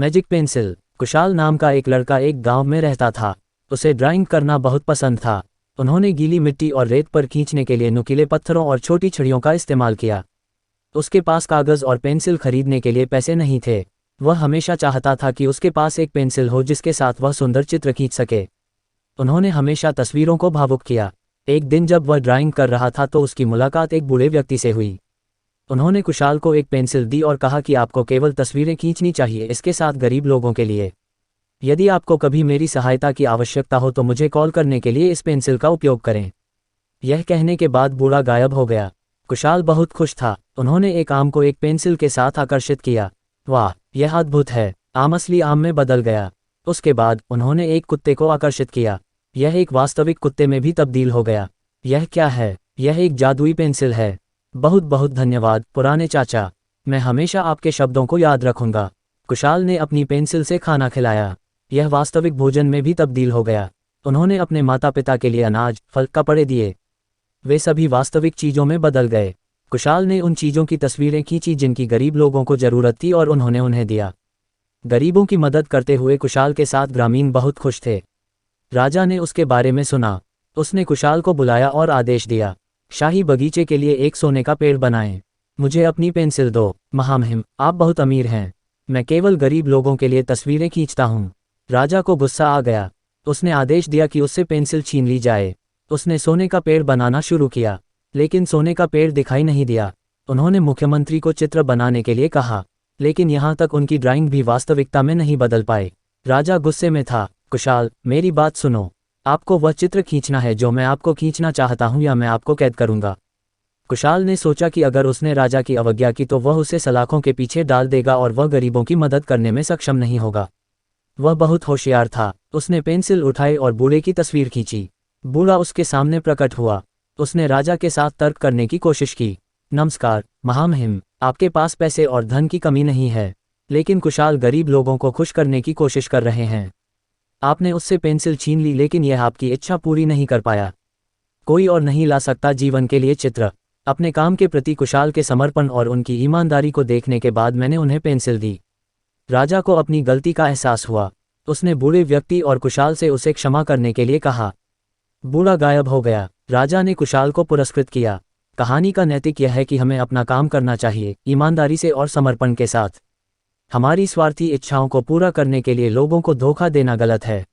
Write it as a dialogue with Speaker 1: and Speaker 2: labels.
Speaker 1: Magic pencil. Kushal नाम का एक लड़का एक गांव में रहता था। उसे ड्राइंग करना बहुत पसंद था। उन्होंने गीली मिट्टी और रेत पर खींचने के लिए नुकीले पत्थरों और छोटी छड़ियों का इस्तेमाल किया। उसके पास कागज़ और पेंसिल खरीदने के लिए पैसे नहीं थे। वह हमेशा चाहता था कि उसके पास एक पेंसिल हो जिसके साथ वह सुंदर चित्र खींच सके। उन्होंने हमेशा तस्वीरों को भावुक किया। एक दिन जब वह ड्राइंग कर रहा था तो उसकी मुलाकात एक बूढ़े व्यक्ति से हुई। उन्होंने कुशाल को एक पेंसिल दी और कहा कि आपको केवल तस्वीरें खींचनी चाहिए, इसके साथ गरीब लोगों के लिए। यदि आपको कभी मेरी सहायता की आवश्यकता हो तो मुझे कॉल करने के लिए इस पेंसिल का उपयोग करें। यह कहने के बाद बूढ़ा गायब हो गया। कुशाल बहुत खुश था। उन्होंने एक आम को एक पेंसिल के साथ आकर्षित किया। वाह, यह अद्भुत है। आम असली आम में बदल गया। उसके बाद उन्होंने एक कुत्ते को आकर्षित किया। यह एक वास्तविक कुत्ते में भी तब्दील हो गया। यह क्या है? यह एक जादुई पेंसिल है। बहुत बहुत धन्यवाद पुराने चाचा, मैं हमेशा आपके शब्दों को याद रखूंगा। कुशाल ने अपनी पेंसिल से खाना खिलाया। यह वास्तविक भोजन में भी तब्दील हो गया। उन्होंने अपने माता पिता के लिए अनाज, फल, कपड़े दिए। वे सभी वास्तविक चीज़ों में बदल गए। कुशाल ने उन चीज़ों की तस्वीरें खींची जिनकी गरीब लोगों को ज़रूरत थी और उन्होंने उन्हें दिया। गरीबों की मदद करते हुए कुशाल के साथ ग्रामीण बहुत खुश थे। राजा ने उसके बारे में सुना। उसने कुशाल को बुलाया और आदेश दिया, शाही बगीचे के लिए एक सोने का पेड़ बनाएं। मुझे अपनी पेंसिल दो। महामहिम, आप बहुत अमीर हैं। मैं केवल गरीब लोगों के लिए तस्वीरें खींचता हूँ। राजा को गुस्सा आ गया। उसने आदेश दिया कि उससे पेंसिल छीन ली जाए। उसने सोने का पेड़ बनाना शुरू किया, लेकिन सोने का पेड़ दिखाई नहीं दिया। उन्होंने मुख्यमंत्री को चित्र बनाने के लिए कहा, लेकिन यहाँ तक उनकी ड्राइंग भी वास्तविकता में नहीं बदल पाए। राजा गुस्से में था। कुशाल, मेरी बात सुनो। आपको वह चित्र खींचना है जो मैं आपको खींचना चाहता हूँ या मैं आपको कैद करूँगा। कुशाल ने सोचा कि अगर उसने राजा की अवज्ञा की तो वह उसे सलाखों के पीछे डाल देगा और वह गरीबों की मदद करने में सक्षम नहीं होगा। वह बहुत होशियार था। उसने पेंसिल उठाई और बूढ़े की तस्वीर खींची। बूढ़ा उसके सामने प्रकट हुआ। उसने राजा के साथ तर्क करने की कोशिश की। नमस्कार महामहिम, आपके पास पैसे और धन की कमी नहीं है, लेकिन कुशाल गरीब लोगों को खुश करने की कोशिश कर रहे हैं। आपने उससे पेंसिल छीन ली, लेकिन यह आपकी इच्छा पूरी नहीं कर पाया। कोई और नहीं ला सकता जीवन के लिए चित्र। अपने काम के प्रति कुशाल के समर्पण और उनकी ईमानदारी को देखने के बाद मैंने उन्हें पेंसिल दी। राजा को अपनी गलती का एहसास हुआ। उसने बूढ़े व्यक्ति और कुशाल से उसे क्षमा करने के लिए कहा। बूढ़ा गायब हो गया। राजा ने कुशाल को पुरस्कृत किया। कहानी का नैतिक यह है कि हमें अपना काम करना चाहिए, ईमानदारी से और समर्पण के साथ। हमारी स्वार्थी इच्छाओं को पूरा करने के लिए लोगों को धोखा देना गलत है।